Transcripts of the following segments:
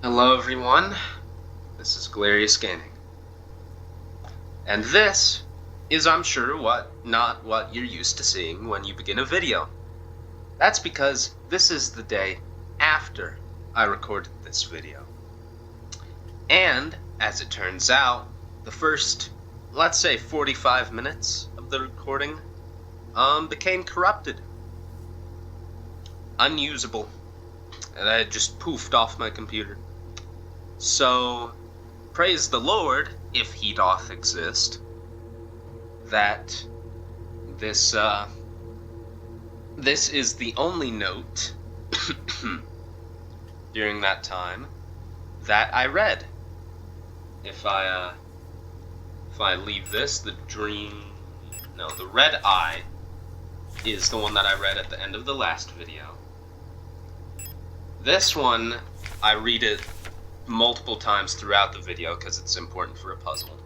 Hello everyone, this is Galerius Gaming. And this is, I'm sure, not what you're used to seeing when you begin a video. That's because this is the day after I recorded this video. And, as it turns out, the first, let's say 45 minutes of the recording became corrupted. Unusable. And I just poofed off my computer. So, praise the Lord, if he doth exist, that this is the only note during that time that I read. If I leave this, the red eye is the one that I read at the end of the last video. This one, I read it multiple times throughout the video because it's important for a puzzle.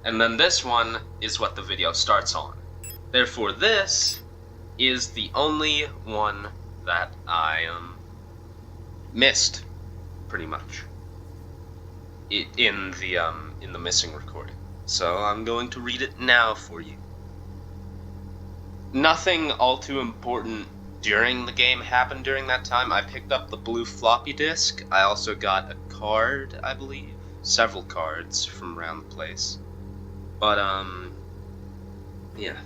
And then this one is what the video starts on. Therefore, this is the only one that I missed, pretty much, in the missing recording. So I'm going to read it now for you. Nothing all too important during the game happened during that time. I picked up the blue floppy disk. I also got a card, I believe. Several cards from around the place. But, yeah.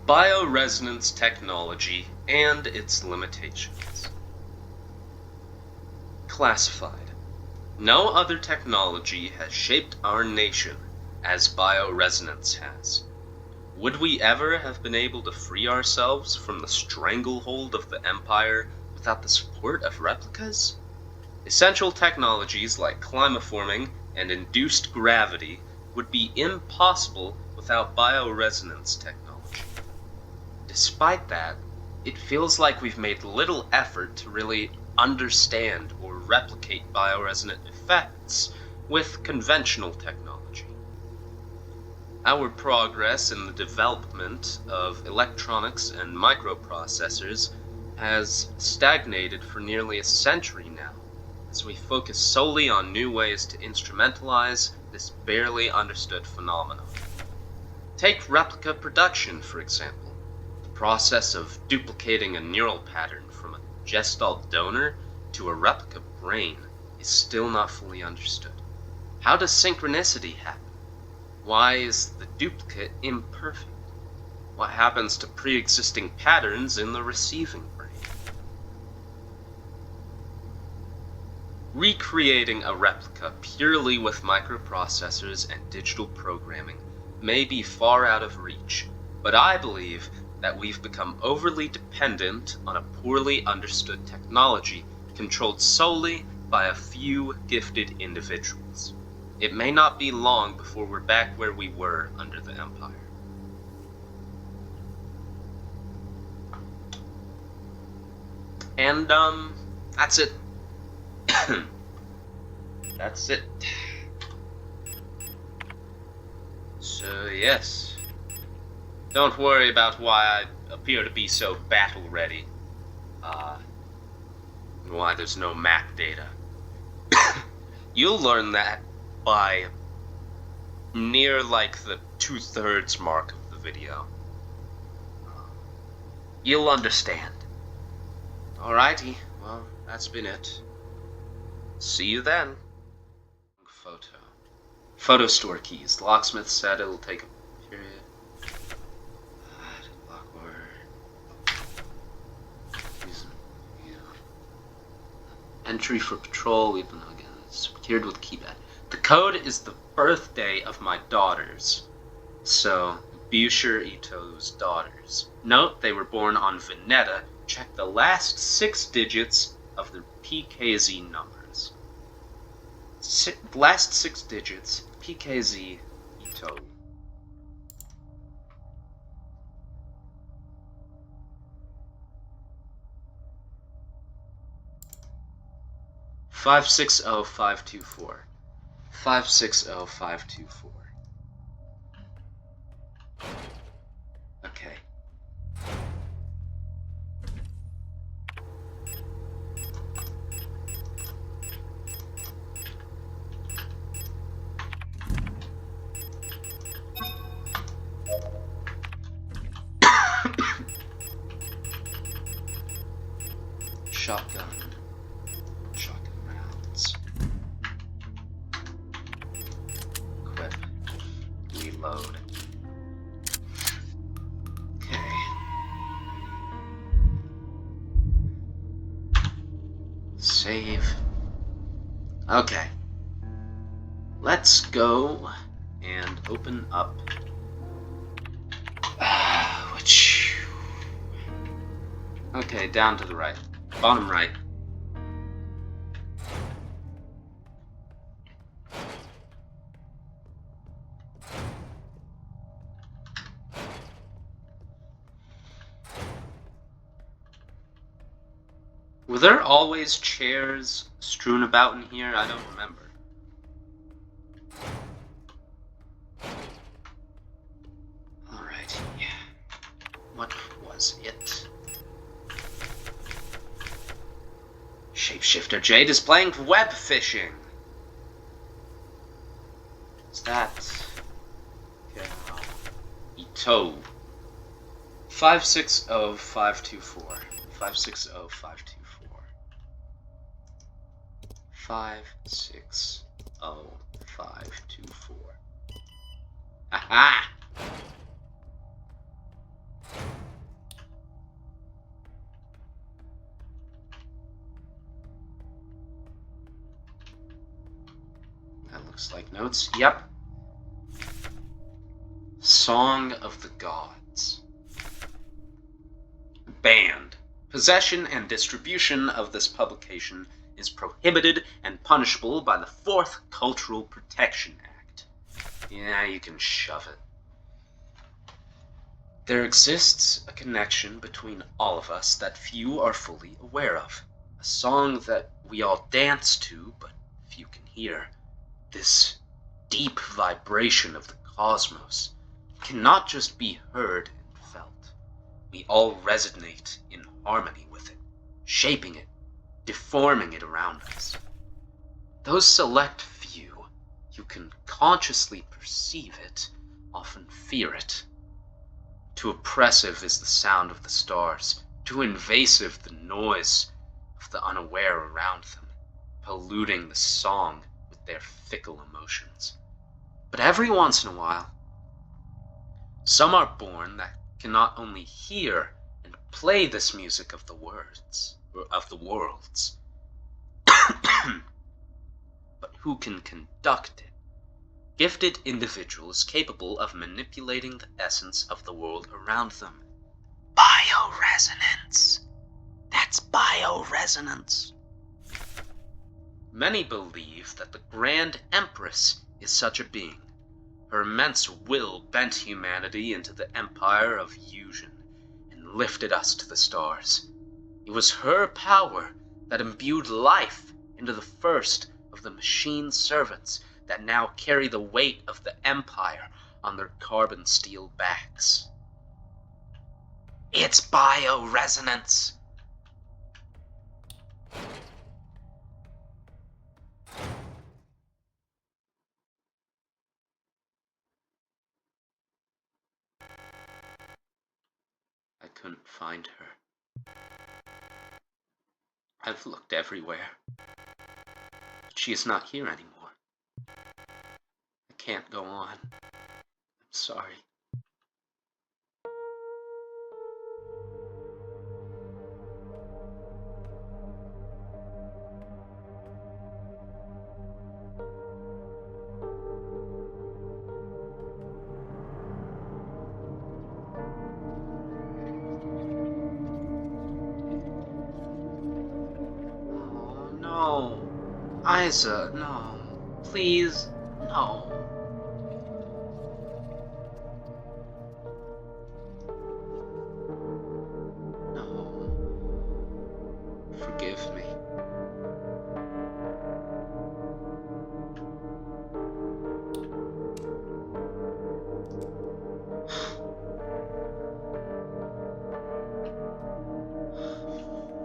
Bioresonance technology and its limitations. Classified. No other technology has shaped our nation as bioresonance has. Would we ever have been able to free ourselves from the stranglehold of the Empire without the support of replicas? Essential technologies like climaforming and induced gravity would be impossible without bioresonance technology. Despite that, it feels like we've made little effort to really understand or replicate bioresonant effects with conventional technology. Our progress in the development of electronics and microprocessors has stagnated for nearly a century now, as we focus solely on new ways to instrumentalize this barely understood phenomenon. Take replica production, for example. The process of duplicating a neural pattern from a gestalt donor to a replica brain is still not fully understood. How does synchronicity happen? Why is the duplicate imperfect? What happens to pre-existing patterns in the receiving brain? Recreating a replica purely with microprocessors and digital programming may be far out of reach, but I believe that we've become overly dependent on a poorly understood technology controlled solely by a few gifted individuals. It may not be long before we're back where we were under the Empire. And, that's it. That's it. So, yes. Don't worry about why I appear to be so battle-ready. And why there's no map data. You'll learn that by near like the 2/3 mark of the video. You'll understand. Alrighty, well, that's been it. See you then. Photo. Photo store keys. The locksmith said it'll take a period. Entry for patrol, even again, it's secured with keypad. The code is the birthday of my daughters. So, Busher Ito's daughters. Note they were born on Veneta. Check the last 6 digits of the PKZ numbers. Last 6 digits, PKZ Ito. 560524. 560524. Okay. load. Okay. Save. Okay. Let's go and open up. Okay, down to the right. Bottom right. Were there always chairs strewn about in here? I don't remember. Alright, yeah. What was it? Shapeshifter J displaying web phishing. What's that? Yeah. Ito. 560524. 560524. 560524. Aha! That looks like notes. Yep. Song of the Gods. Banned. Possession and distribution of this publication is prohibited and punishable by the 4th Cultural Protection Act. Yeah, you can shove it. There exists a connection between all of us that few are fully aware of. A song that we all dance to, but few can hear. This deep vibration of the cosmos cannot just be heard and felt. We all resonate in harmony with it, shaping it, deforming it around us. Those select few who can consciously perceive it often fear it. Too oppressive is the sound of the stars, too invasive the noise of the unaware around them, polluting the song with their fickle emotions. But every once in a while, some are born that can not only hear and play this music of the worlds, but who can conduct it. Gifted individuals capable of manipulating the essence of the world around them. Bioresonance. That's bioresonance. Many believe that the Grand Empress is such a being. Her immense will bent humanity into the empire of fusion and lifted us to the stars. It was her power that imbued life into the first of the machine servants that now carry the weight of the empire on their carbon steel backs. It's bioresonance. I couldn't find her. I've looked everywhere, but she is not here anymore. I can't go on. I'm sorry. Oh, no. Isa, no. Please, no. No. Forgive me.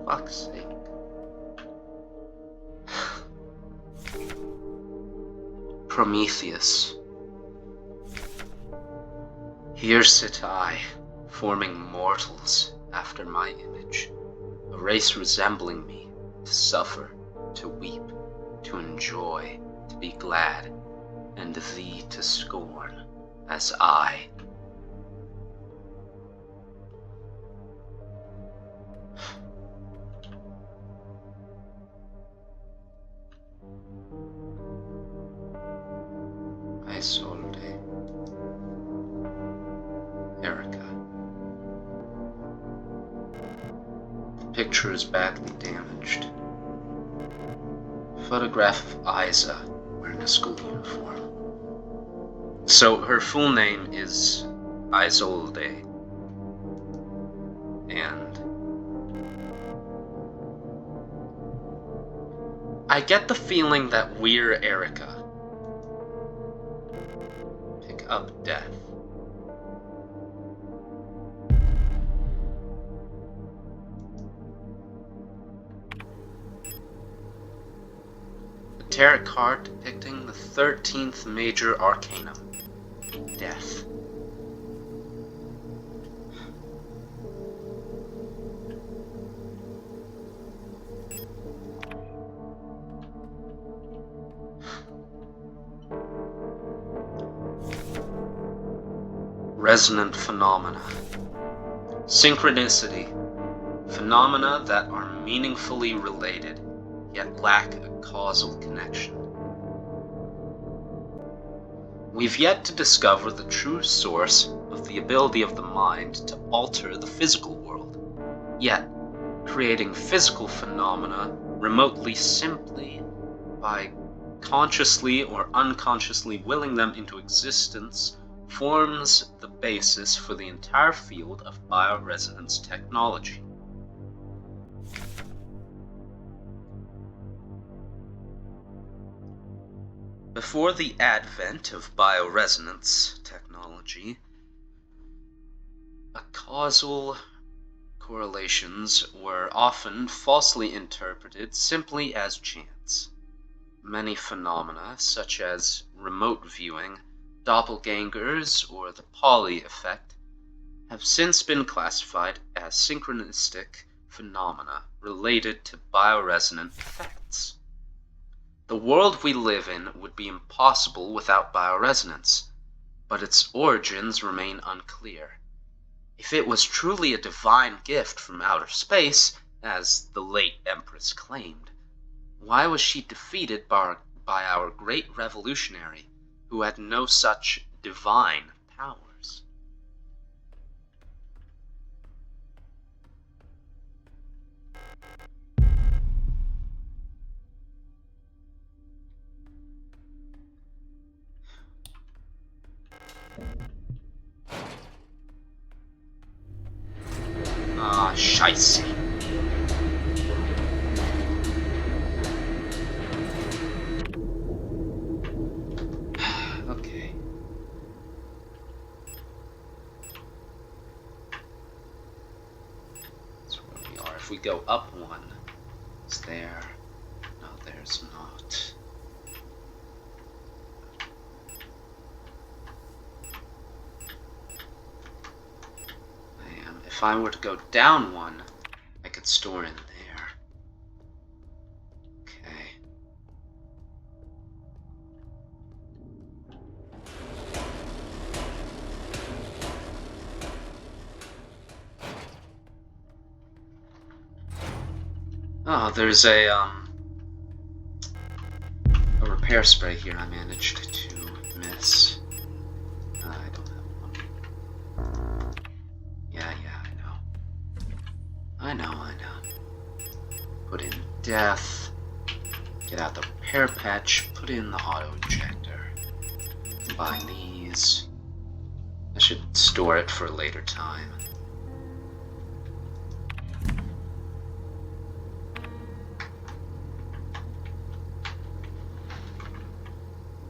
Fuck's sake. Prometheus. Here sit I, forming mortals after my image, a race resembling me, to suffer, to weep, to enjoy, to be glad, and thee to scorn, as I. Isolde. Erica. The picture is badly damaged. Photograph of Isa wearing a school uniform. So her full name is Isolde. And I get the feeling that we're Erica. Pick up death. The tarot card depicting the 13th major arcanum, death. Resonant phenomena. Synchronicity. Phenomena that are meaningfully related, yet lack a causal connection. We've yet to discover the true source of the ability of the mind to alter the physical world, yet creating physical phenomena remotely simply by consciously or unconsciously willing them into existence forms the basis for the entire field of bioresonance technology. Before the advent of bioresonance technology, causal correlations were often falsely interpreted simply as chance. Many phenomena, such as remote viewing, doppelgangers, or the Pauli effect, have since been classified as synchronistic phenomena related to bioresonant effects. The world we live in would be impossible without bioresonance, but its origins remain unclear. If it was truly a divine gift from outer space, as the late Empress claimed, why was she defeated by our great revolutionary, who had no such divine powers? Ah, scheisse. Okay. That's where we are. If we go up one, it's there. No, there's not. If I were to go down one, I could store in there. Okay. Oh, there's a repair spray here I managed to miss. I don't have one. Yeah, I know. Put in death. Get out the repair patch. Put in the auto injector. Combine these. I should store it for a later time.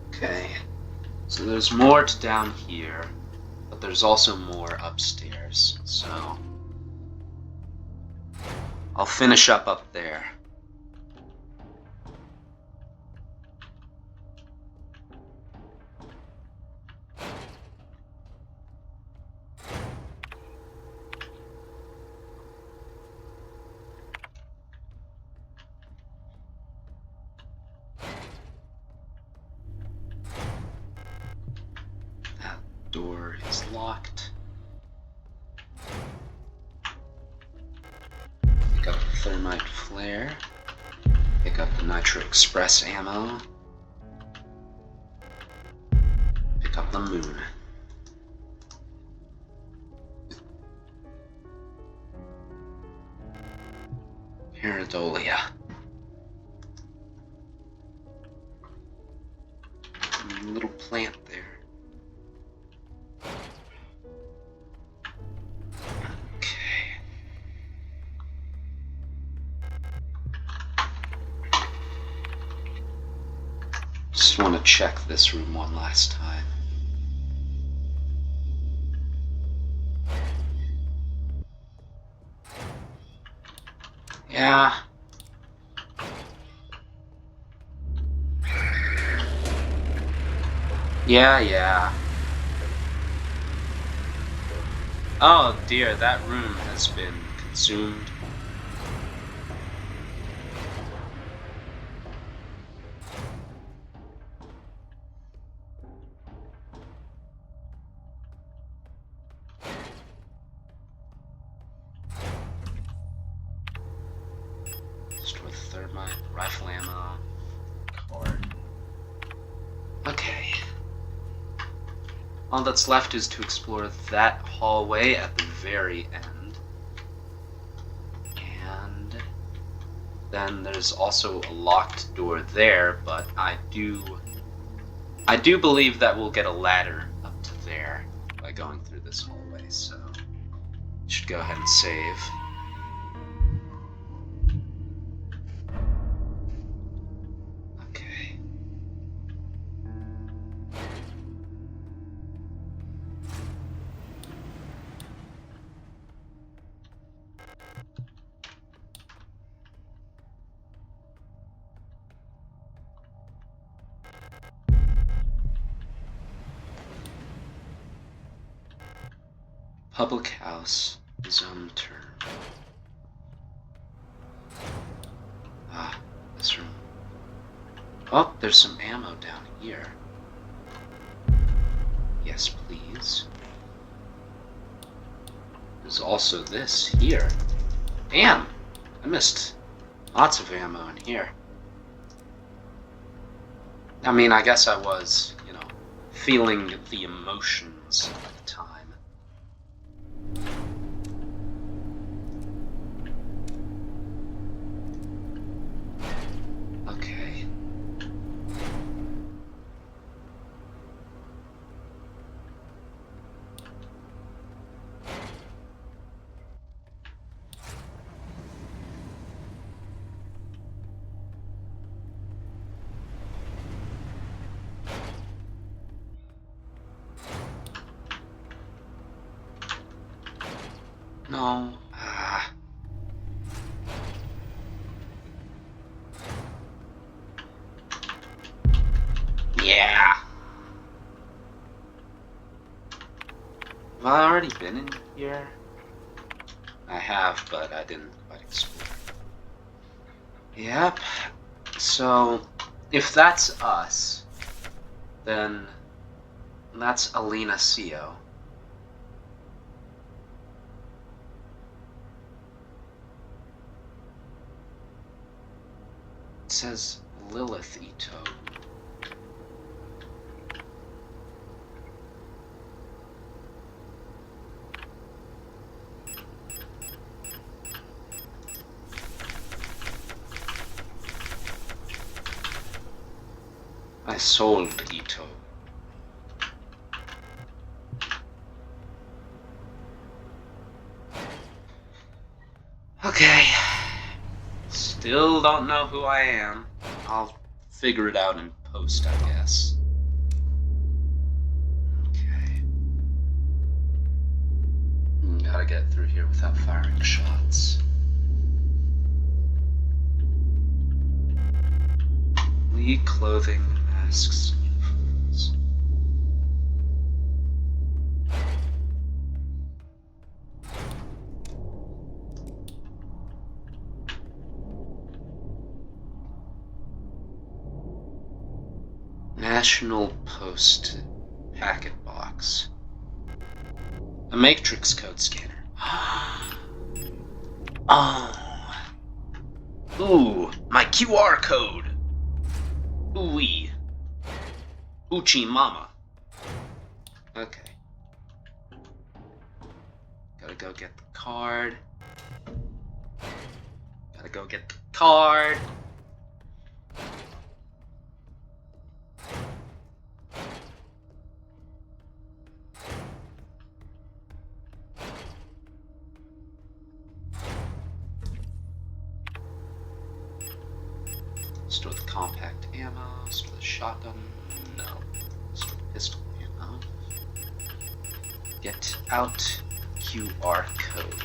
Okay. So there's more to down here, but there's also more upstairs, so I'll finish up there. locked. Pick up the thermite flare. Pick up the Nitro Express ammo. Pick up the moon. Pareidolia. Little plant there. Okay. Just want to check this room one last time. Yeah. Yeah. Oh dear, that room has been consumed. Destroy thermite, rifle ammo, card. Okay. All that's left is to explore that hallway at the very end. And then there's also a locked door there, but I do believe that we'll get a ladder up to there by going through this hallway, so should go ahead and save. Okay. Public house, zone turn. Ah, this room. Oh, there's some ammo down here. Yes, please. There's also this here. Damn! I missed lots of ammo in here. I mean, I guess I was, feeling the emotions at the time. Okay. No. Yeah. Have I already been in here? I have, but I didn't quite explore. Yep. So, if that's us, then that's Alina Sio. It says Lilith Ito. I sold Ito. Okay. Still don't know who I am. I'll figure it out in post, I guess. Okay. Gotta get through here without firing shots. League clothing, masks, uniforms. National Post packet box. A matrix code scanner. Oh. Ooh, my QR code. Ooh-wee. Oochie mama. Okay. Gotta go get the card. Gotta go get the card. Store the compact ammo. Store the shotgun. No. Store the pistol ammo. Get out QR code.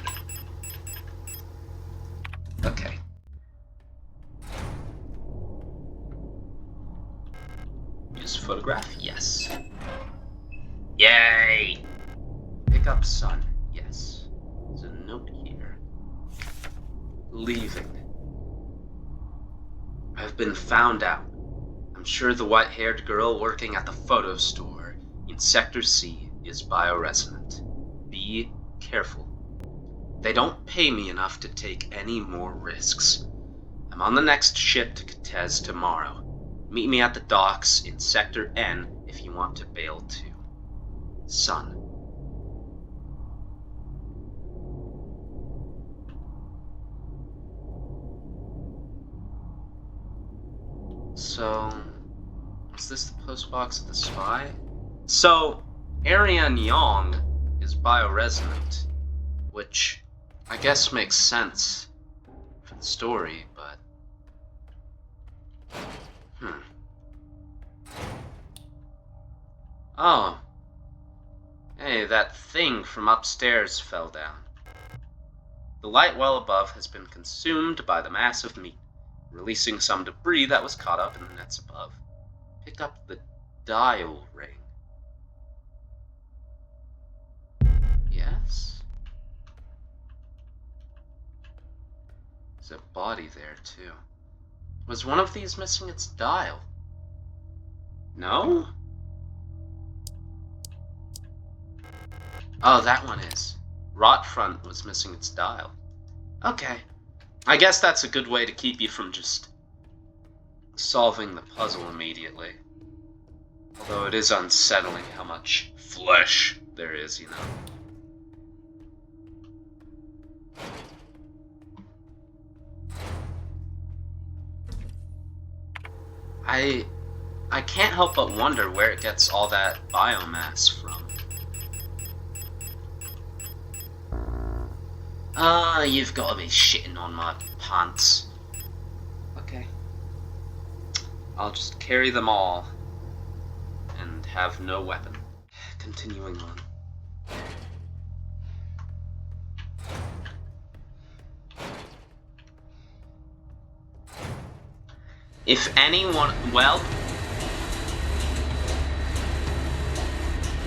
Okay. Use photograph? Yes. Yay! Pick up son. Yes. There's a note here. Leaving. I've been found out. I'm sure the white-haired girl working at the photo store in Sector C is bioresonant. Be careful. They don't pay me enough to take any more risks. I'm on the next ship to Kitez tomorrow. Meet me at the docks in Sector N if you want to bail too. Son. So, is this the postbox of the spy? So, Ariane Yong is bioresonant, which I guess makes sense for the story, but... Oh. Hey, that thing from upstairs fell down. The light well above has been consumed by the mass of meat, releasing some debris that was caught up in the nets above. Pick up the dial ring. Yes? There's a body there, too. Was one of these missing its dial? No? Oh, that one is. Rot front was missing its dial. Okay. I guess that's a good way to keep you from just solving the puzzle immediately. Although it is unsettling how much flesh there is, you know. I can't help but wonder where it gets all that biomass from. You've got to be shitting on my pants. Okay. I'll just carry them all and have no weapon. Continuing on. If anyone, well,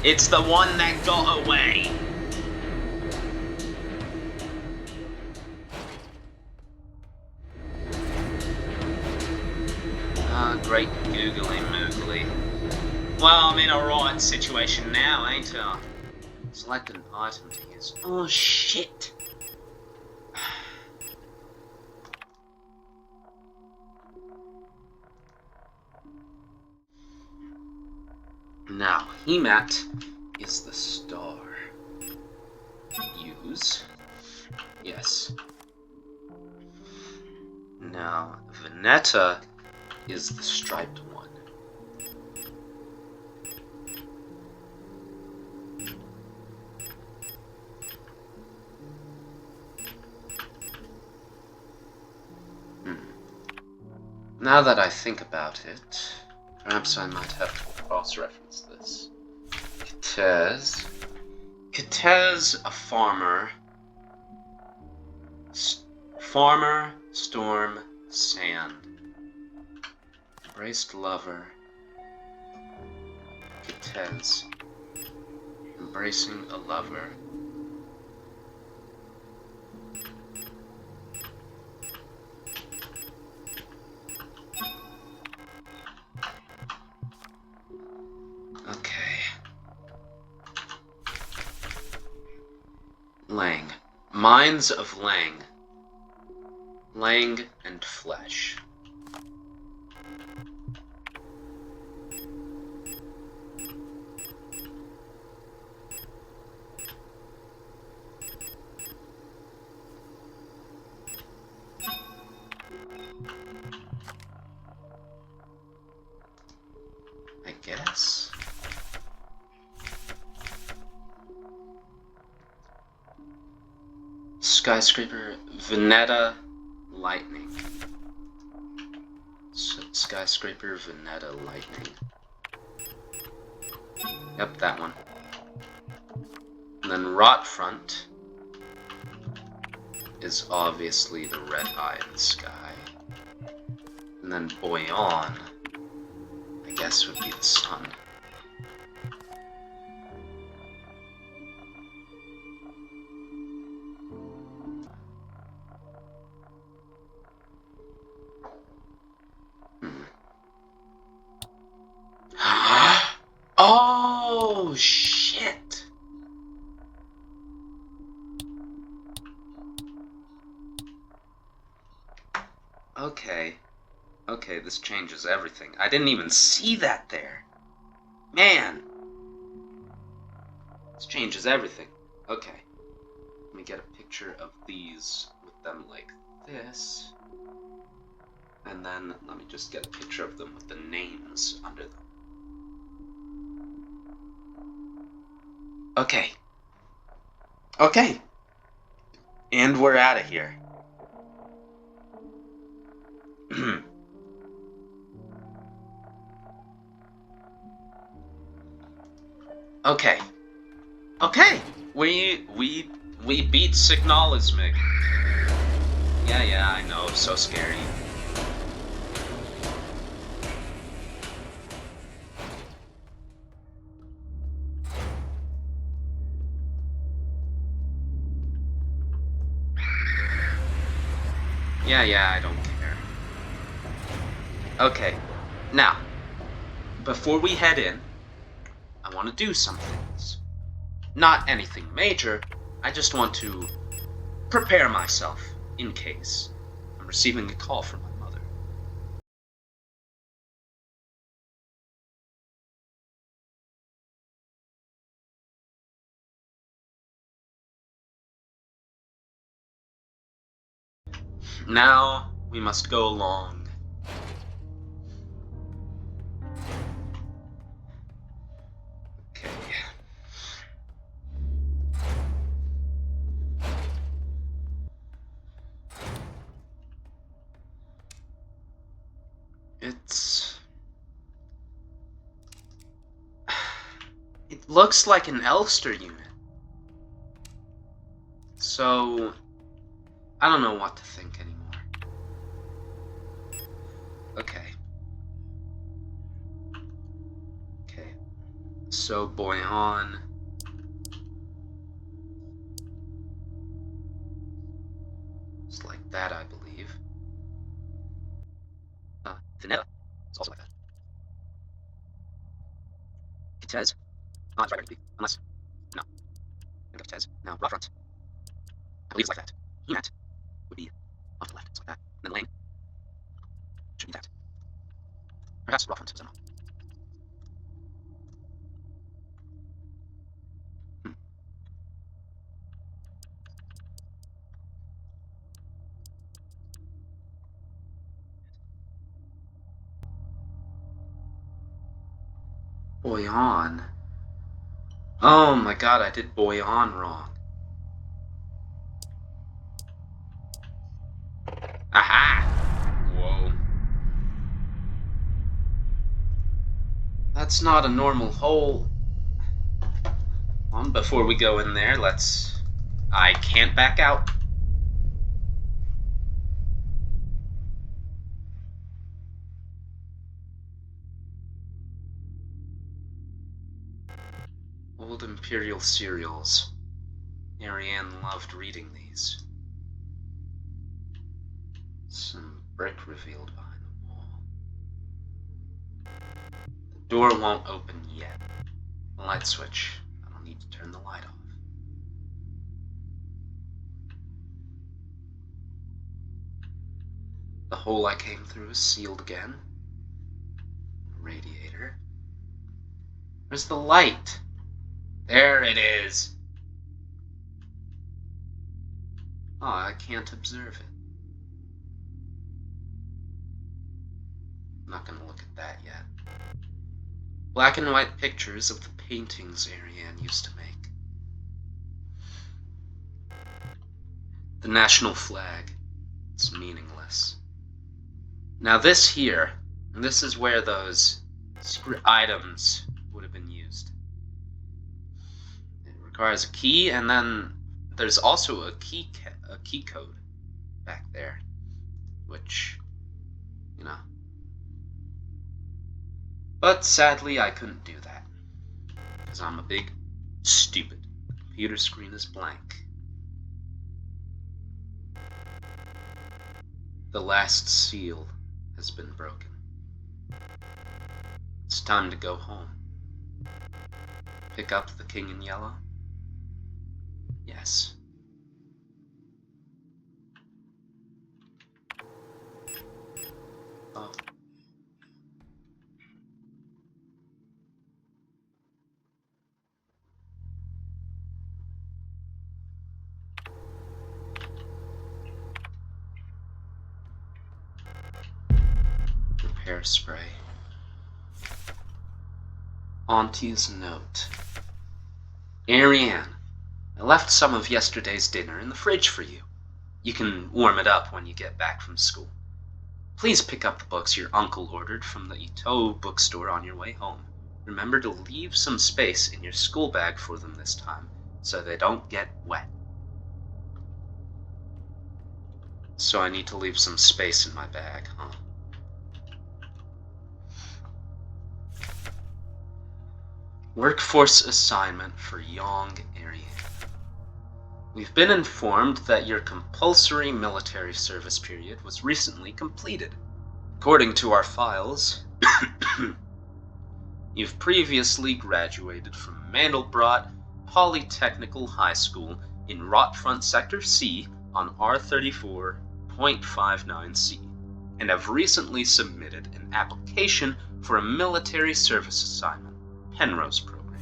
it's the one that got away. Great googly moogly. Well, I'm in a right situation now, ain't I? Select an item to use. Oh shit. Now, Hemat is the star. Use. Yes. Now, Veneta is the striped one. Now that I think about it, perhaps I might have to cross-reference this. Kitez, a farmer. Farmer, storm, sand. Embraced lover. Kitez. Embracing a lover. Okay. Lang. Mines of Lang. Lang and flesh. I guess. Skyscraper, Veneta, lightning. Skyscraper, Veneta, lightning. Yep, that one. And then Rotfront is obviously the red eye in the sky. And then Boyan, I guess, would be the sun. Oh, shit! Okay. Okay, this changes everything. I didn't even see that there. Man! This changes everything. Okay. Let me get a picture of these with them like this. And then let me just get a picture of them with the names under them. Okay. Okay. And we're out of here. Okay. Okay. We beat Signalis, Mig. Yeah, I know. So scary. Yeah, I don't care. Okay, now, before we head in, I want to do some things. Not anything major, I just want to prepare myself in case I'm receiving a call from my mother. Now, we must go along. Okay. It looks like an Elster unit. So, I don't know what to think anymore. Okay. So, Boyan. It's like that, I believe. Vanilla. It's also like that. Kitez. Oh, that's right, unless. No. I think Kitez. No, Rotfront. I believe it's like that. Hemat would be off to the left. It's like that. And then Lane should be that. Perhaps Rotfront, I don't know. Boyan. Oh my god, I did Boyan wrong. Aha! Whoa. That's not a normal hole. Before we go in there, I can't back out. Old Imperial cereals. Marianne loved reading these. Some brick revealed behind the wall. The door won't open yet. The light switch. I don't need to turn the light off. hole I came through is sealed again. Radiator. Where's the light? There it is. Oh, I can't observe it. I'm not gonna look at that yet. Black and white pictures of the paintings Ariane used to make. The national flag. It's meaningless. Now this here, this is where those items would have been used. It requires a key, and then there's also a key code back there, which, you know. But sadly, I couldn't do that, because I'm a big stupid. Computer screen is blank. The last seal has been broken. It's time to go home. Pick up the King in Yellow? Yes. Oh. Repair spray. Auntie's note. Ariane, I left some of yesterday's dinner in the fridge for you. You can warm it up when you get back from school. Please pick up the books your uncle ordered from the Ito bookstore on your way home. Remember to leave some space in your school bag for them this time, so they don't get wet. So I need to leave some space in my bag, huh? Workforce assignment for young Ariane. We've been informed that your compulsory military service period was recently completed. According to our files, you've previously graduated from Mandelbrot Polytechnical High School in Rotfront Sector C on R34.59C, and have recently submitted an application for a military service assignment. Penrose program.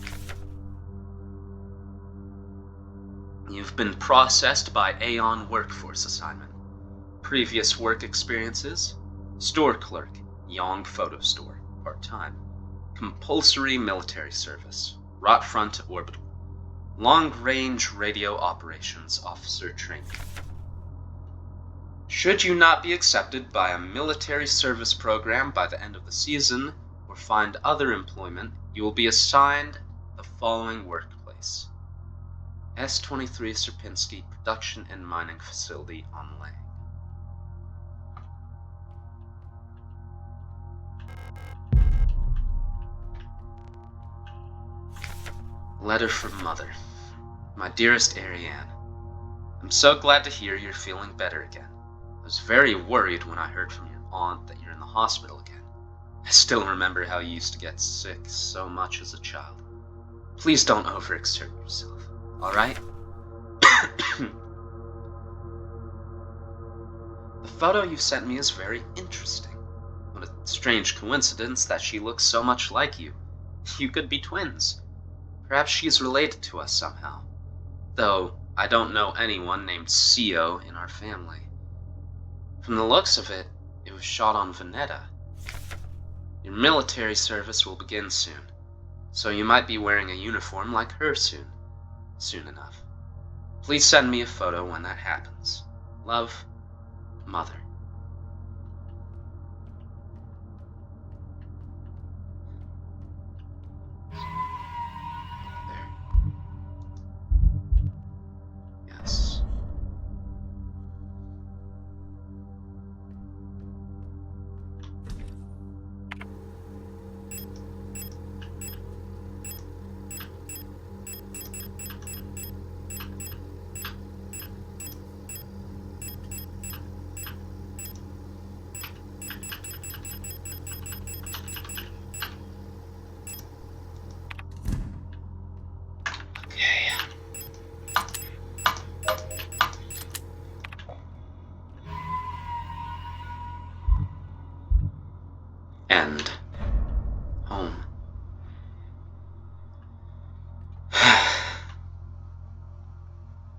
You've been processed by Aeon Workforce Assignment. Previous work experiences: store clerk, Yong Photo Store, part-time. Compulsory military service, Rotfront Orbital. Long-range radio operations officer training. Should you not be accepted by a military service program by the end of the season, or find other employment, you will be assigned the following workplace: S-23 Sierpinski Production and Mining Facility on Lang. Letter from Mother. My dearest Ariane, I'm so glad to hear you're feeling better again. I was very worried when I heard from your aunt that you're in the hospital again. I still remember how you used to get sick so much as a child. Please don't overexert yourself, alright? The photo you sent me is very interesting. What a strange coincidence that she looks so much like you. You could be twins. Perhaps she's related to us somehow. Though I don't know anyone named Sio in our family. From the looks of it, it was shot on Veneta. Your military service will begin soon, so you might be wearing a uniform like her soon enough. Please send me a photo when that happens. Love, Mother. There. Yes. And home.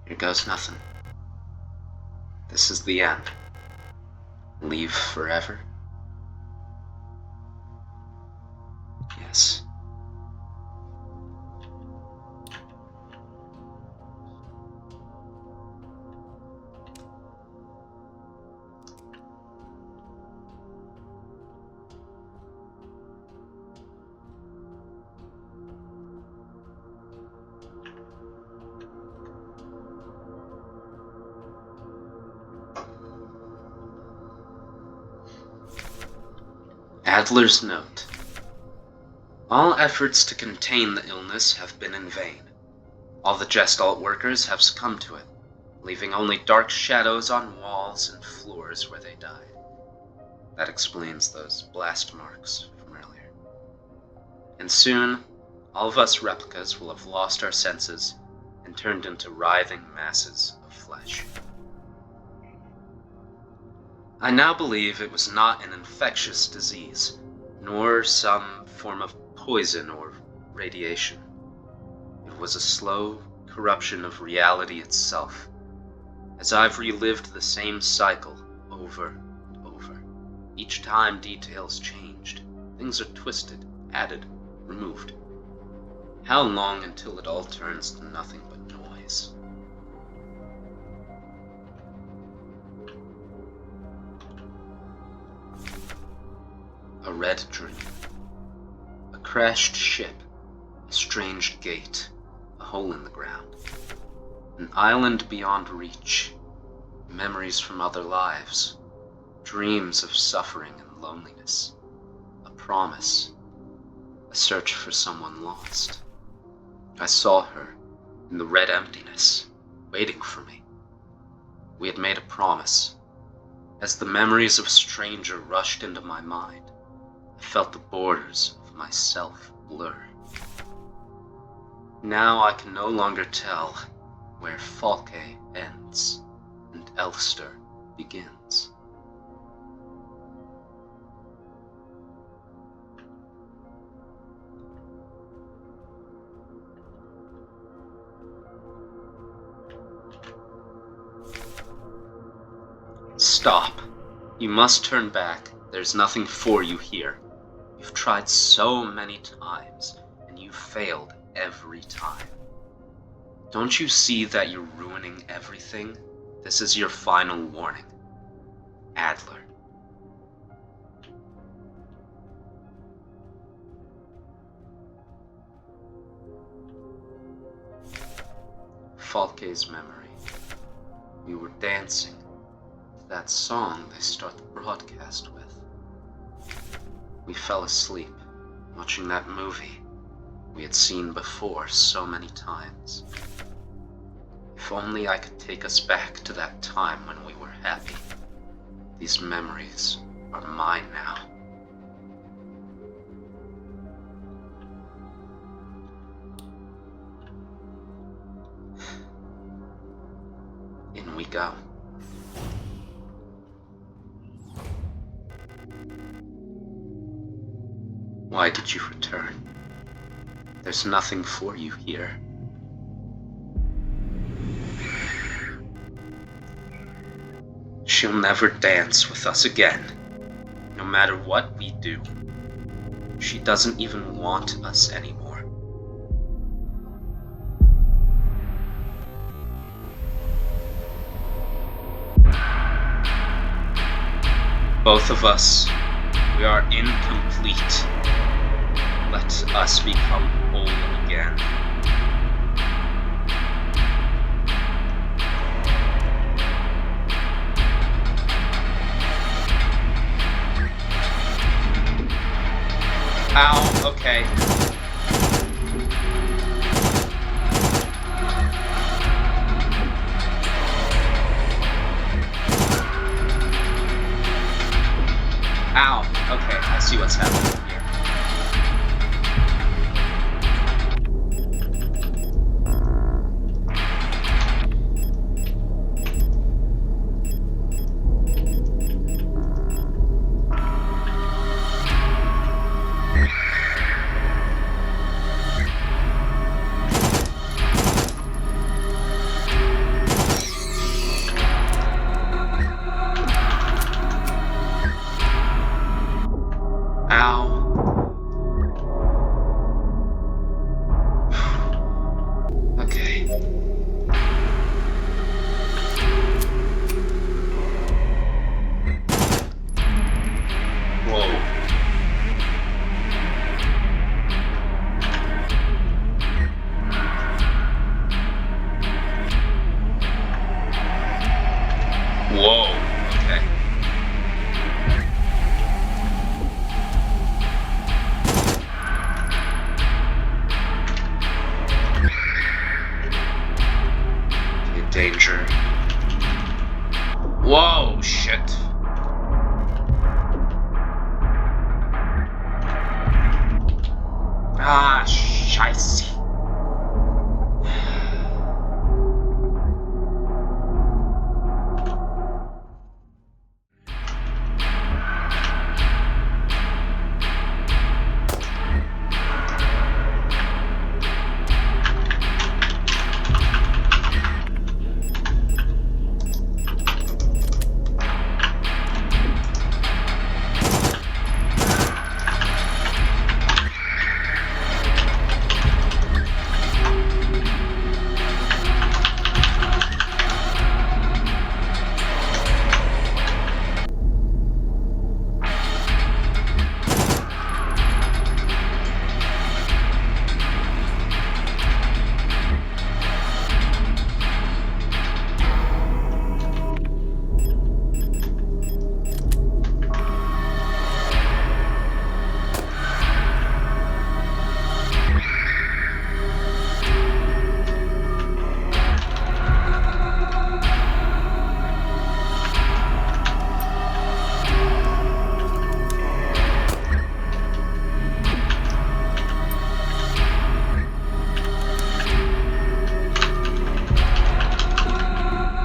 Here goes nothing. This is the end. Leave forever? Yes. Adler's note. All efforts to contain the illness have been in vain. All the Gestalt workers have succumbed to it, leaving only dark shadows on walls and floors where they died. That explains those blast marks from earlier. And soon, all of us replicas will have lost our senses and turned into writhing masses of flesh. I now believe it was not an infectious disease, nor some form of poison or radiation. It was a slow corruption of reality itself, as I've relived the same cycle over and over. Each time details changed, things are twisted, added, removed. How long until it all turns to nothing but noise? A red dream. A crashed ship. A strange gate. A hole in the ground. An island beyond reach. Memories from other lives. Dreams of suffering and loneliness. A promise. A search for someone lost. I saw her in the red emptiness, waiting for me. We had made a promise. As the memories of a stranger rushed into my mind, I felt the borders of myself blur. Now I can no longer tell where Falke ends and Elster begins. Stop. You must turn back. There's nothing for you here. You've tried so many times, and you've failed every time. Don't you see that you're ruining everything? This is your final warning. Adler. Falke's memory. We were dancing to that song they start the broadcast with. We fell asleep, watching that movie we had seen before so many times. If only I could take us back to that time when we were happy. These memories are mine now. In we go. Why did you return? There's nothing for you here. She'll never dance with us again, no matter what we do. She doesn't even want us anymore. Both of us, we are incomplete. Let us become whole again. Ow, okay. Ow, okay, I see what's happening here. Ow. Okay. Whoa. Whoa. Okay. Danger. Whoa, shit. Ah, scheiße.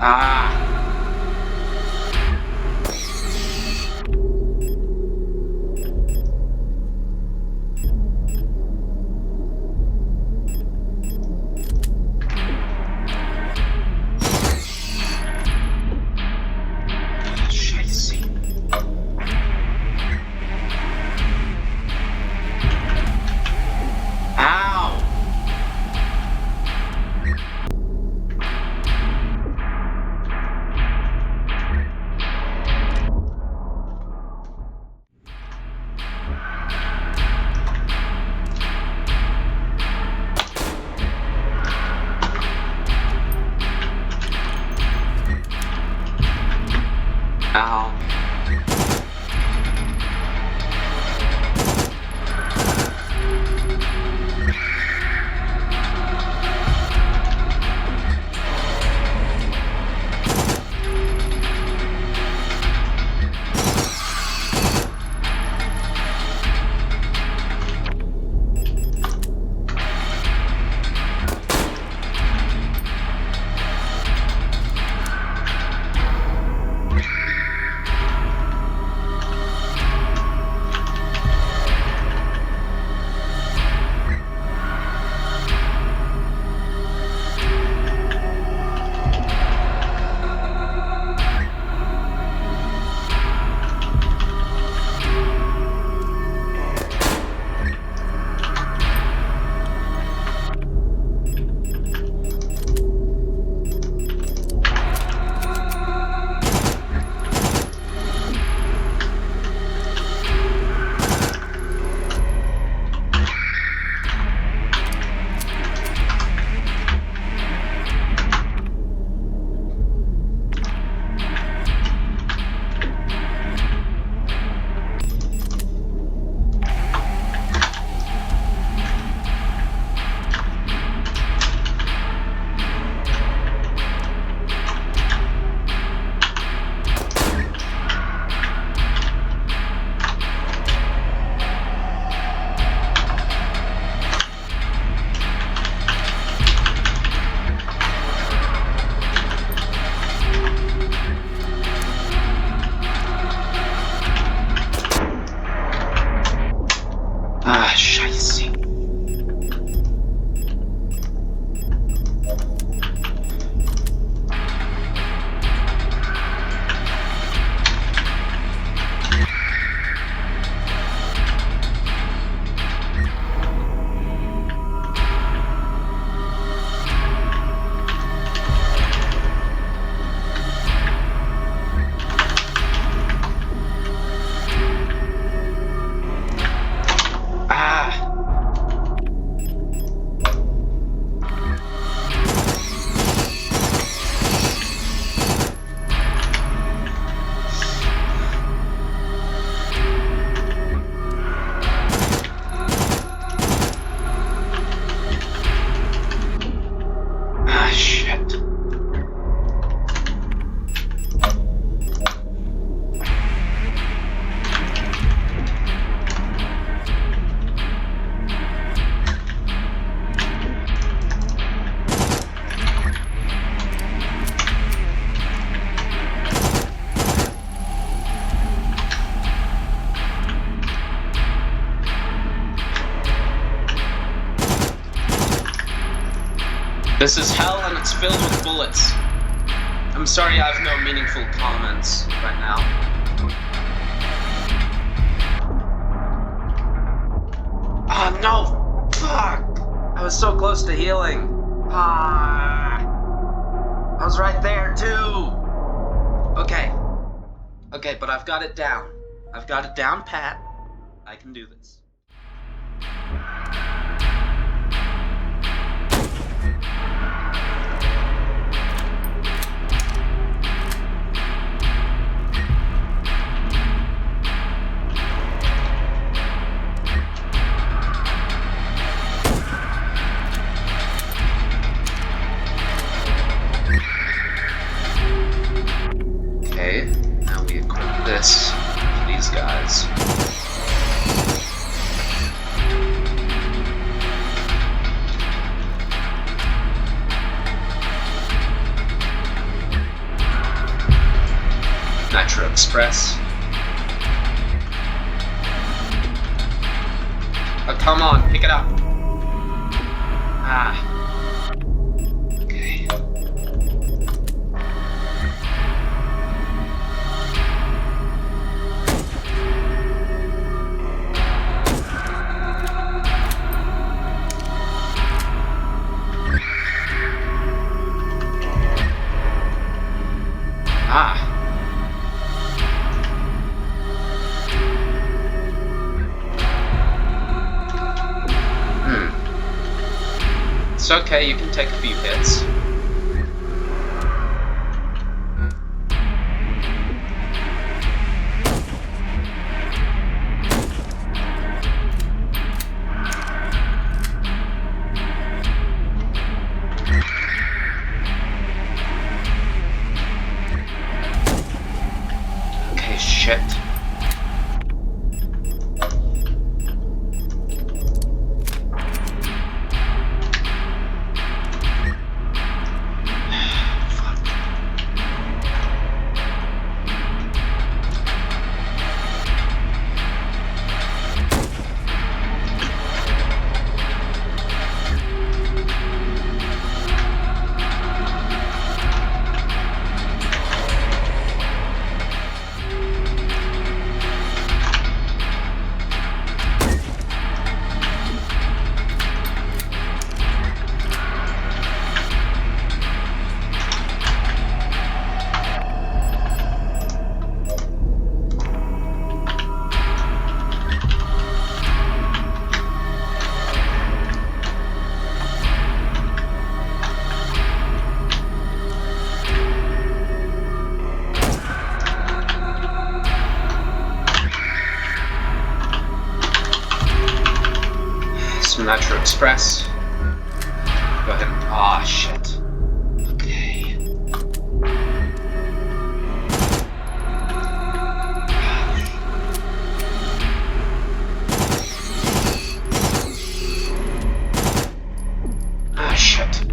Ah. Scheiße. Ow. Ow. Ah, scheiße. This is hell and it's filled with bullets. I'm sorry I have no meaningful comments right now. Ah, no! Fuck! I was so close to healing. Ah! I was right there, too! Okay. Okay, but I've got it down. I've got it down pat. I can do this. Okay, now we equip this to these guys. Nitro Express. Oh, come on, pick it up. Ah. Okay. Ah. It's okay, you can take a few hits. Okay, shit. Some Nitro Express. Go ahead and... Aw, shit. Okay. Ah, shit.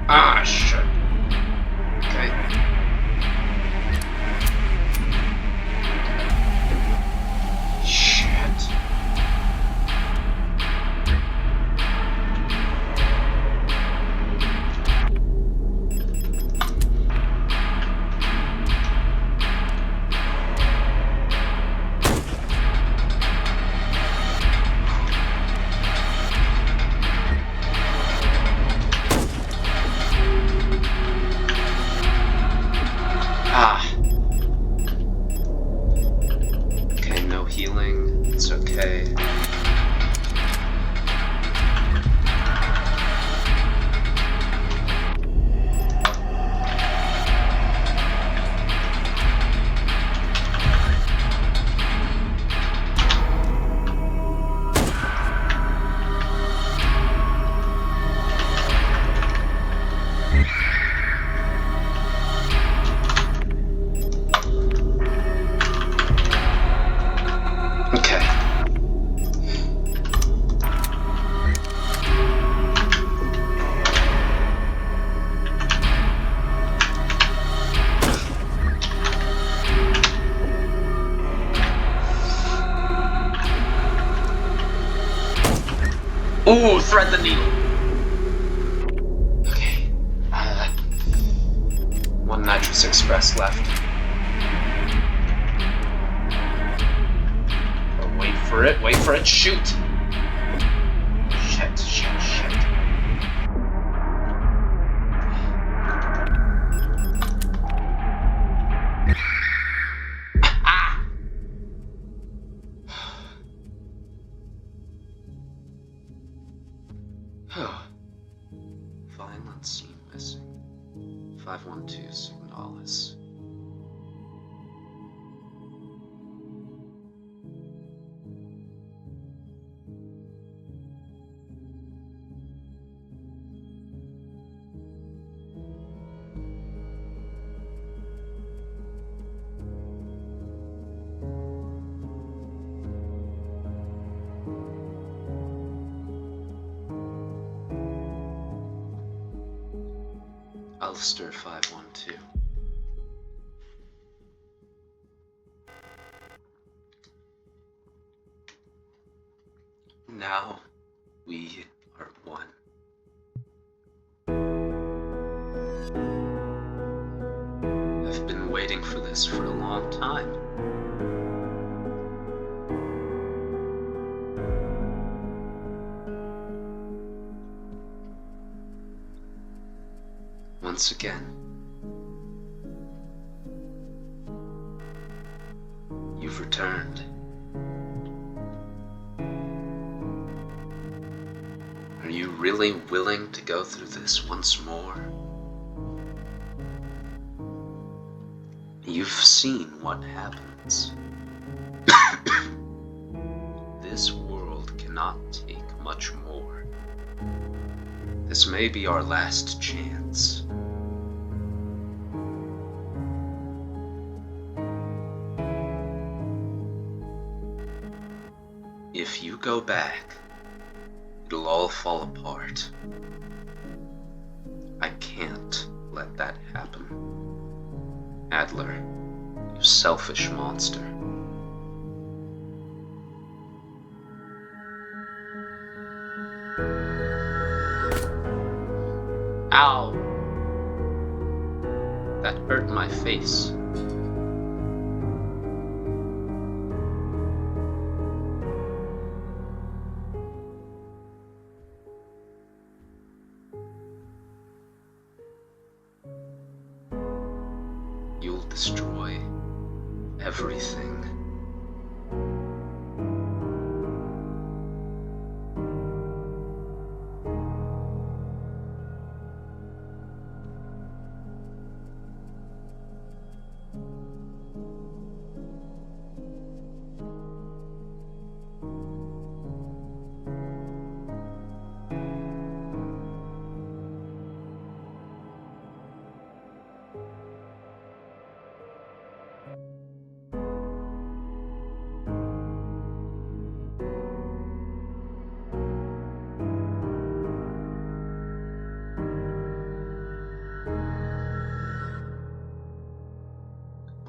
Ah, shit. Okay. Ooh, thread the needle. Okay. One nitrous express left. Oh, wait for it, shoot! Shit. Ah! Violent scene missing. 512 Signalis. Ulster 512. Now we are one. I've been waiting for this for a long time. Once again, you've returned. Are you really willing to go through this once more? You've seen what happens. This world cannot take much more. This may be our last chance. If you go back, it'll all fall apart. I can't let that happen. Adler, you selfish monster. Ow! That hurt my face. You'll destroy everything.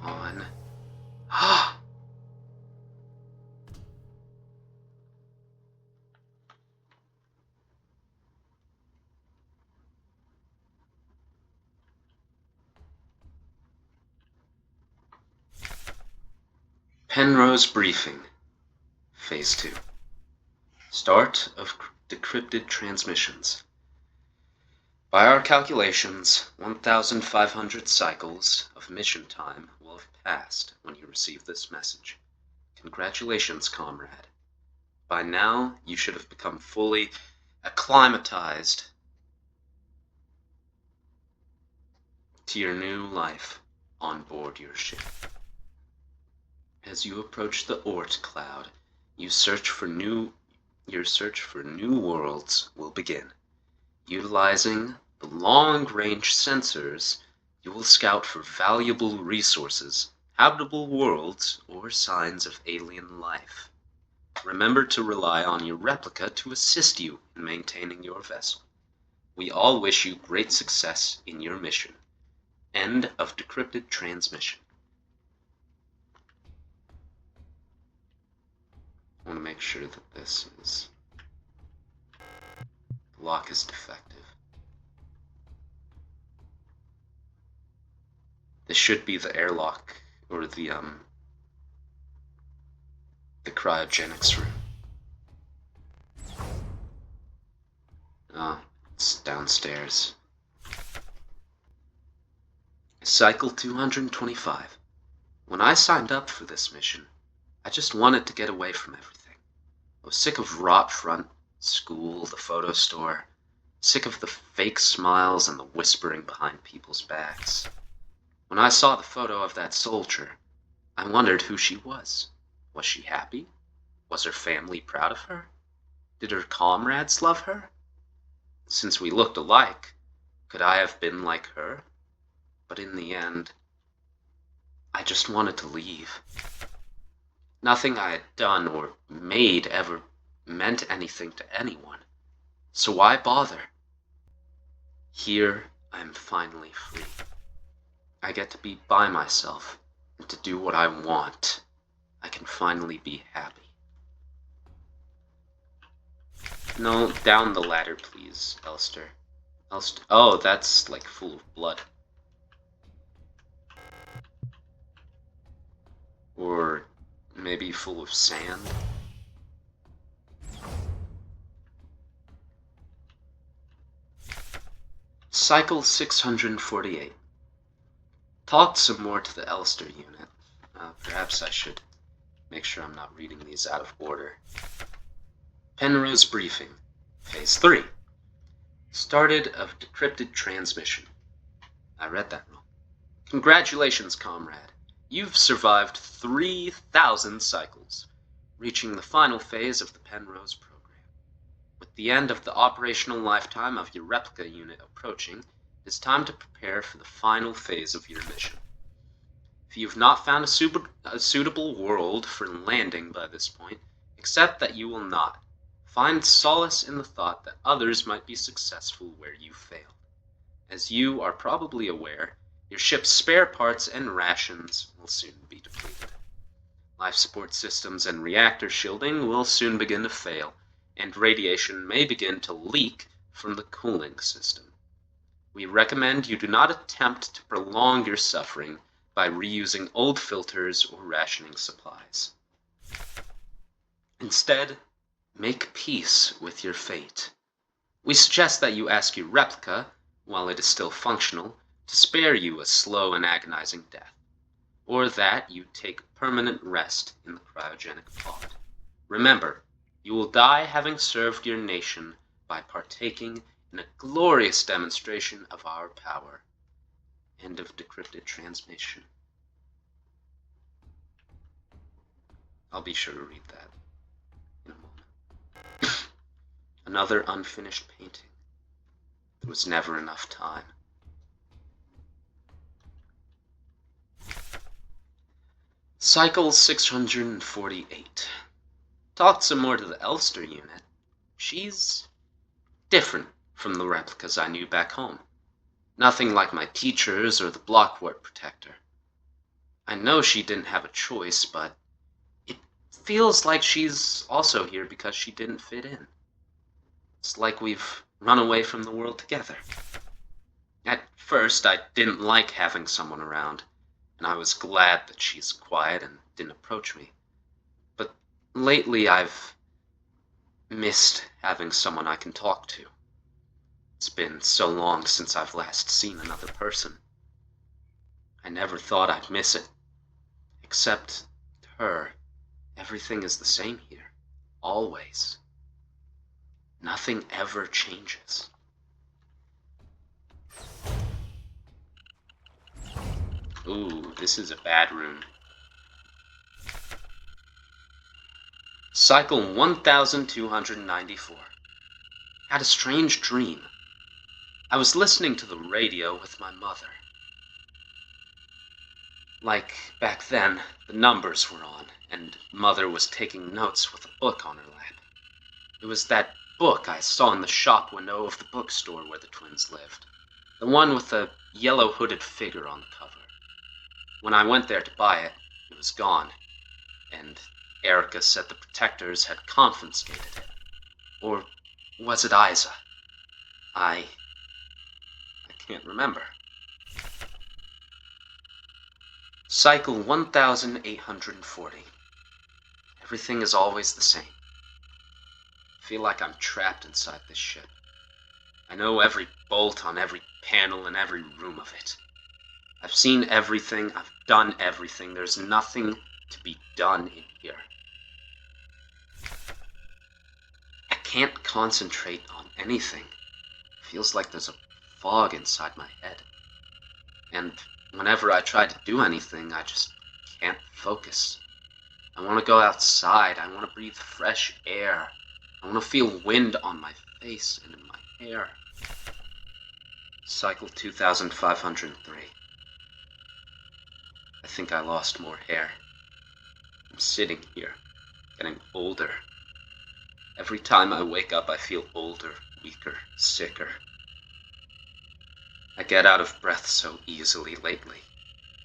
On. Penrose Briefing, Phase 2. Start of decrypted transmissions. By our calculations, 1,500 cycles of mission time will have passed when you receive this message. Congratulations, comrade. By now, you should have become fully acclimatized to your new life on board your ship. As you approach the Oort cloud, your search for new worlds will begin. Utilizing the long-range sensors, you will scout for valuable resources, habitable worlds, or signs of alien life. Remember to rely on your replica to assist you in maintaining your vessel. We all wish you great success in your mission. End of decrypted transmission. I want to make sure that this is Lock is defective. This should be the airlock, or the cryogenics room. It's downstairs. Cycle 225. When I signed up for this mission, I just wanted to get away from everything. I was sick of rot front, school, the photo store, sick of the fake smiles and the whispering behind people's backs. When I saw the photo of that soldier, I wondered who she was. Was she happy? Was her family proud of her? Did her comrades love her? Since we looked alike, could I have been like her? But in the end, I just wanted to leave. Nothing I had done or made ever meant anything to anyone, so why bother? Here, I am finally free. I get to be by myself and to do what I want. I can finally be happy. No, down the ladder, please, Elster. Oh, that's like full of blood. Or maybe full of sand. Cycle 648. Talked some more to the Elster unit. Perhaps I should make sure I'm not reading these out of order. Penrose briefing. Phase 3. Started of decrypted transmission. I read that wrong. Congratulations, comrade. You've survived 3,000 cycles, reaching the final phase of the Penrose program. With the end of the operational lifetime of your replica unit approaching, it is time to prepare for the final phase of your mission. If you've not found a suitable world for landing by this point, accept that you will not. Find solace in the thought that others might be successful where you failed. As you are probably aware, your ship's spare parts and rations will soon be depleted. Life support systems and reactor shielding will soon begin to fail, and radiation may begin to leak from the cooling system. We recommend you do not attempt to prolong your suffering by reusing old filters or rationing supplies. Instead, make peace with your fate. We suggest that you ask your replica, while it is still functional, to spare you a slow and agonizing death, or that you take permanent rest in the cryogenic pod. Remember, you will die having served your nation by partaking in a glorious demonstration of our power. End of decrypted transmission. I'll be sure to read that in a moment. Another unfinished painting. There was never enough time. Cycle 648. Talked some more to the Elster unit. She's different from the replicas I knew back home. Nothing like my teachers or the Blockwart Protector. I know she didn't have a choice, but it feels like she's also here because she didn't fit in. It's like we've run away from the world together. At first, I didn't like having someone around, and I was glad that she's quiet and didn't approach me. But lately, I've missed having someone I can talk to. It's been so long since I've last seen another person. I never thought I'd miss it. Except her, everything is the same here. Always. Nothing ever changes. Ooh, this is a bad room. Cycle 1294. Had a strange dream. I was listening to the radio with my mother. Like, back then, the numbers were on, and Mother was taking notes with a book on her lap. It was that book I saw in the shop window of the bookstore where the twins lived. The one with the yellow hooded figure on the cover. When I went there to buy it, it was gone, and Erica said the protectors had confiscated it. Or was it Isa? I can't remember. Cycle 1840. Everything is always the same. I feel like I'm trapped inside this ship. I know every bolt on every panel in every room of it. I've seen everything, I've done everything. There's nothing to be done in here. I can't concentrate on anything. It feels like there's a fog inside my head. And whenever I try to do anything, I just can't focus. I want to go outside. I want to breathe fresh air. I want to feel wind on my face and in my hair. Cycle 2503. I think I lost more hair. I'm sitting here, getting older. Every time I wake up, I feel older, weaker, sicker. I get out of breath so easily lately.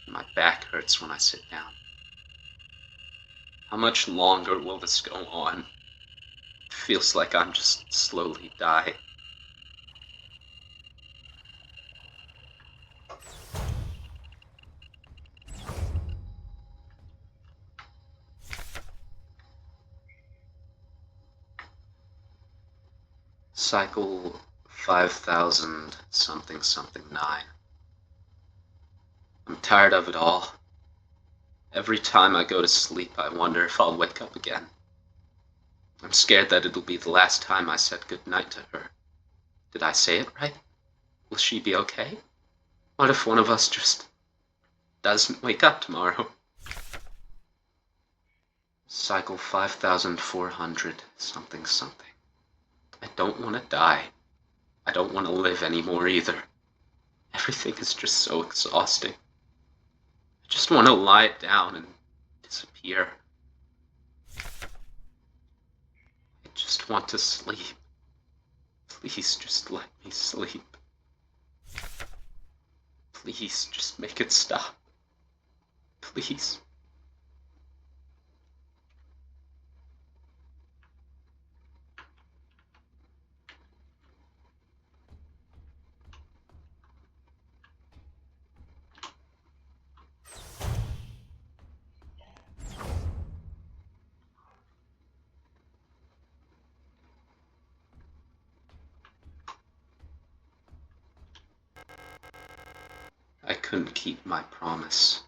My back hurts when I sit down. How much longer will this go on? It feels like I'm just slowly dying. Cycle 5000 something 9. I'm tired of it all. Every time I go to sleep, I wonder if I'll wake up again. I'm scared that it'll be the last time I said goodnight to her. Did I say it right? Will she be okay? What if one of us just doesn't wake up tomorrow? Cycle 5400 something. I don't want to die. I don't want to live anymore either. Everything is just so exhausting. I just want to lie down and disappear. I just want to sleep. Please just let me sleep. Please just make it stop. Please. I couldn't keep my promise.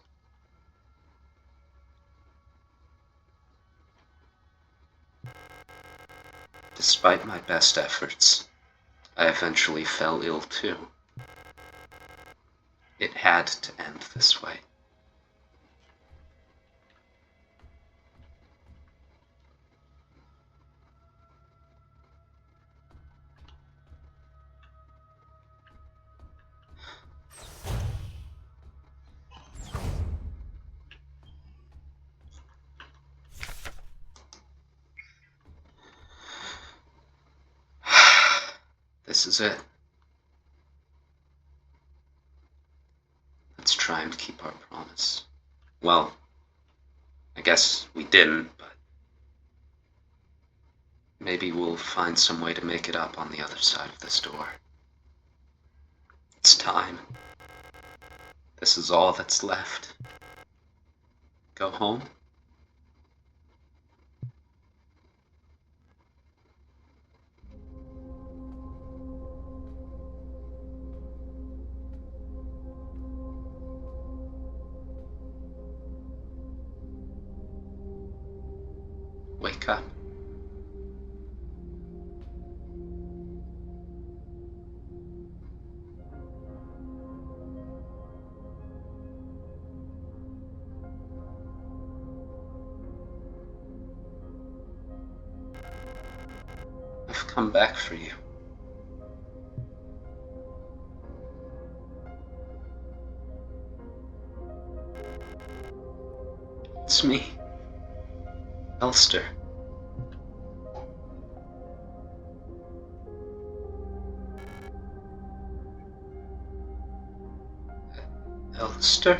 Despite my best efforts, I eventually fell ill too. It had to end this way. This is it. Let's try and keep our promise. Well, I guess we didn't, but maybe we'll find some way to make it up on the other side of this door. It's time. This is all that's left. Go home? Wake up. I've come back for you. It's me, Elster. Elster?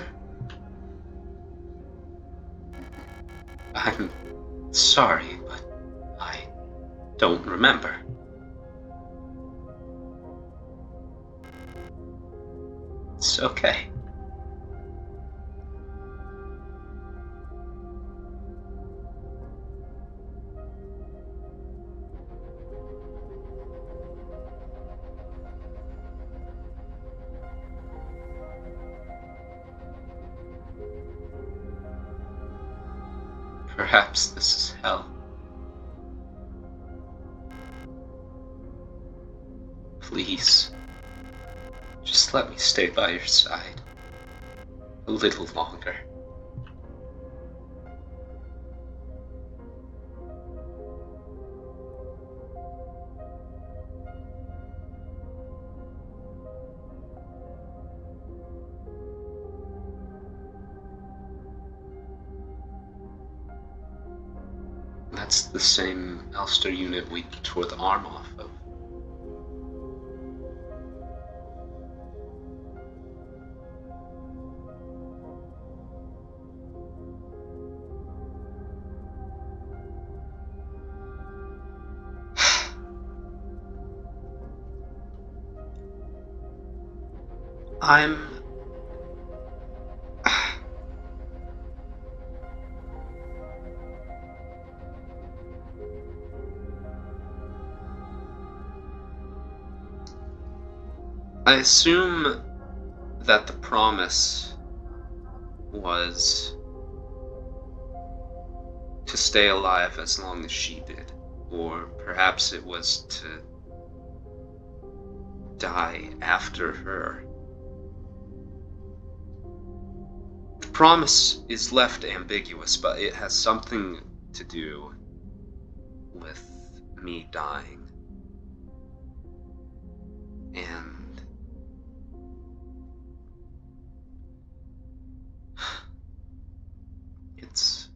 I'm sorry, but I don't remember. It's okay. Perhaps this is hell. Please, just let me stay by your side a little longer. That's the same Elster unit we tore the arm off of. I assume that the promise was to stay alive as long as she did, or perhaps it was to die after her. The promise is left ambiguous, but it has something to do with me dying. And it's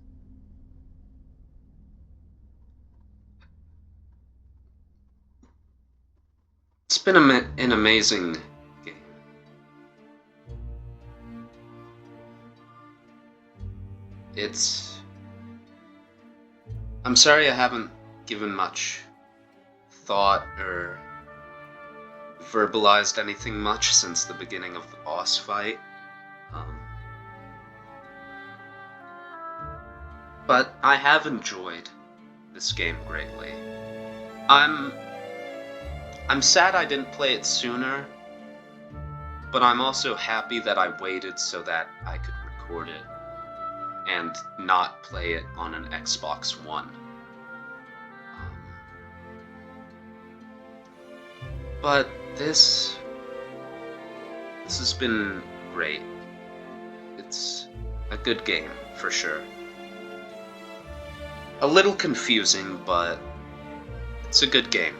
been an amazing game. I'm sorry I haven't given much thought or verbalized anything much since the beginning of the boss fight. But I have enjoyed this game greatly. I'm sad I didn't play it sooner, but I'm also happy that I waited so that I could record it and not play it on an Xbox One. But this has been great. It's a good game, for sure. A little confusing, but it's a good game.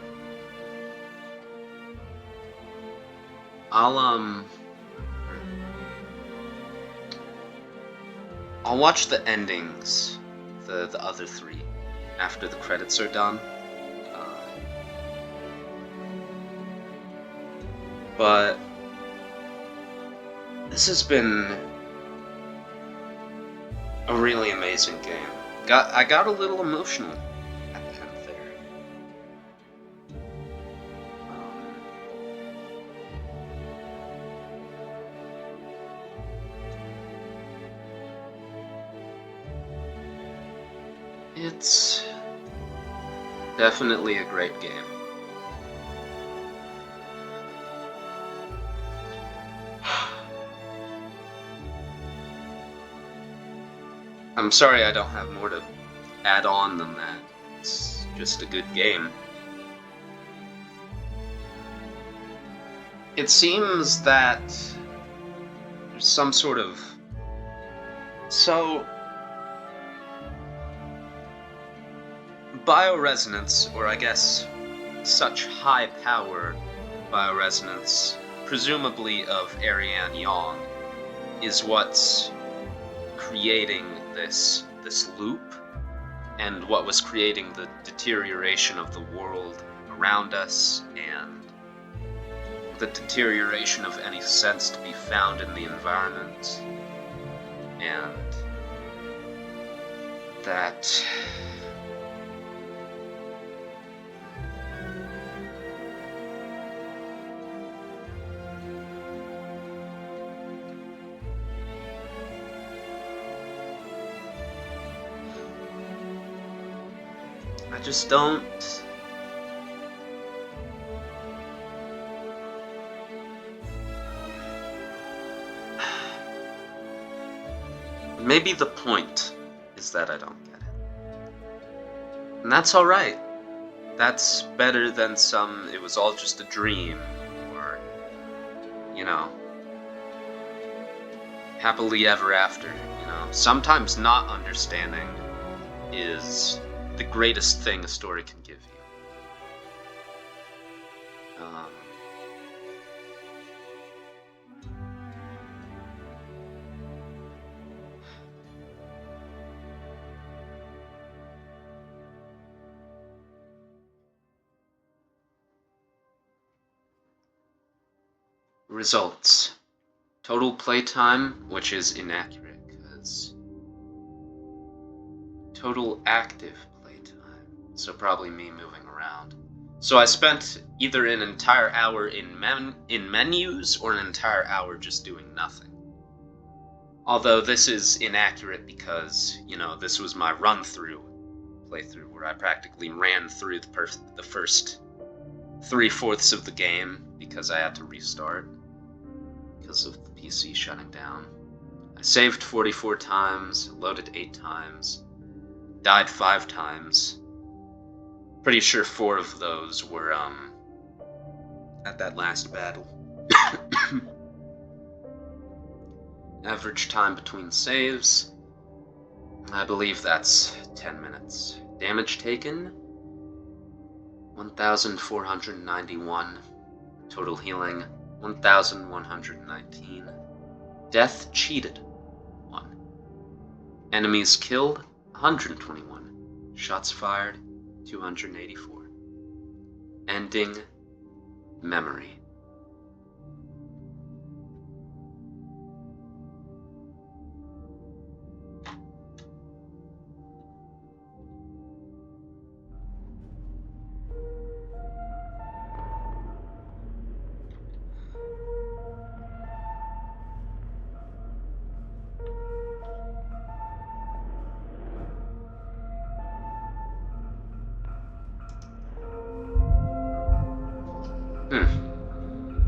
I'll watch the endings, the other three, after the credits are done. But this has been a really amazing game. I got a little emotional at the end there. It's definitely a great game. I'm sorry I don't have more to add on than that. It's just a good game. It seems that there's some sort of... So... bioresonance, or I guess such high-power bioresonance, presumably of Ariane Yang, is what's creating this loop, and what was creating the deterioration of the world around us, and the deterioration of any sense to be found in the environment, and that I just don't... Maybe the point is that I don't get it. And that's alright. That's better than some, it was all just a dream, or, you know, happily ever after, you know. Sometimes not understanding is the greatest thing a story can give you. Results. Total playtime, which is inaccurate, because total active playtime, so probably me moving around. So I spent either an entire hour in menus or an entire hour just doing nothing. Although this is inaccurate because, you know, this was my run-through playthrough where I practically ran through the first 3/4 of the game because I had to restart because of the PC shutting down. I saved 44 times, loaded 8 times, died 5 times. Pretty sure 4 of those were at that last battle. Average time between saves, I believe that's 10 minutes. Damage taken, 1,491. Total healing, 1,119. Death cheated, 1. Enemies killed, 121. Shots fired, 284. Ending memory.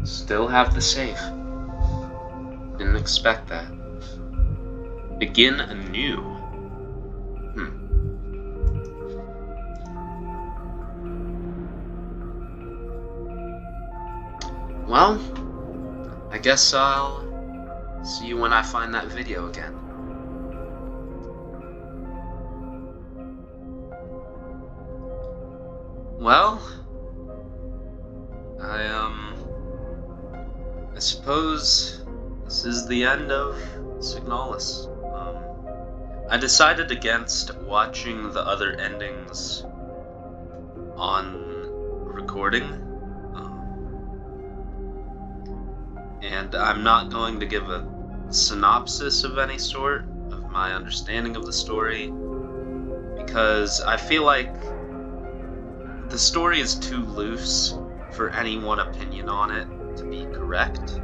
Still have the save. Didn't expect that. Begin anew. Well, I guess I'll see you when I find that video again. Well, I suppose this is the end of Signalis. I decided against watching the other endings on recording, and I'm not going to give a synopsis of any sort of my understanding of the story, because I feel like the story is too loose for any one opinion on it to be correct.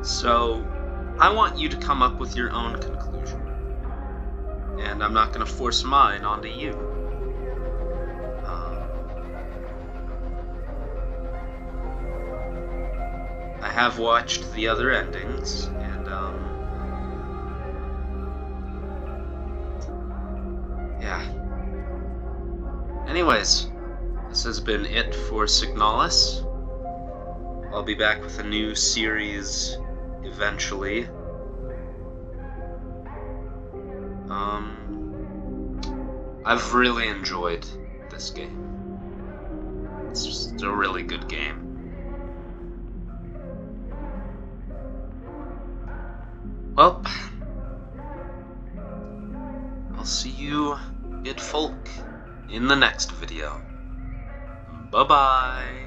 So, I want you to come up with your own conclusion. And I'm not going to force mine onto you. I have watched the other endings, and, yeah. Anyways, this has been it for Signalis. I'll be back with a new series eventually. I've really enjoyed this game. It's just a really good game. Well, I'll see you, good folk, in the next video. Bye-bye.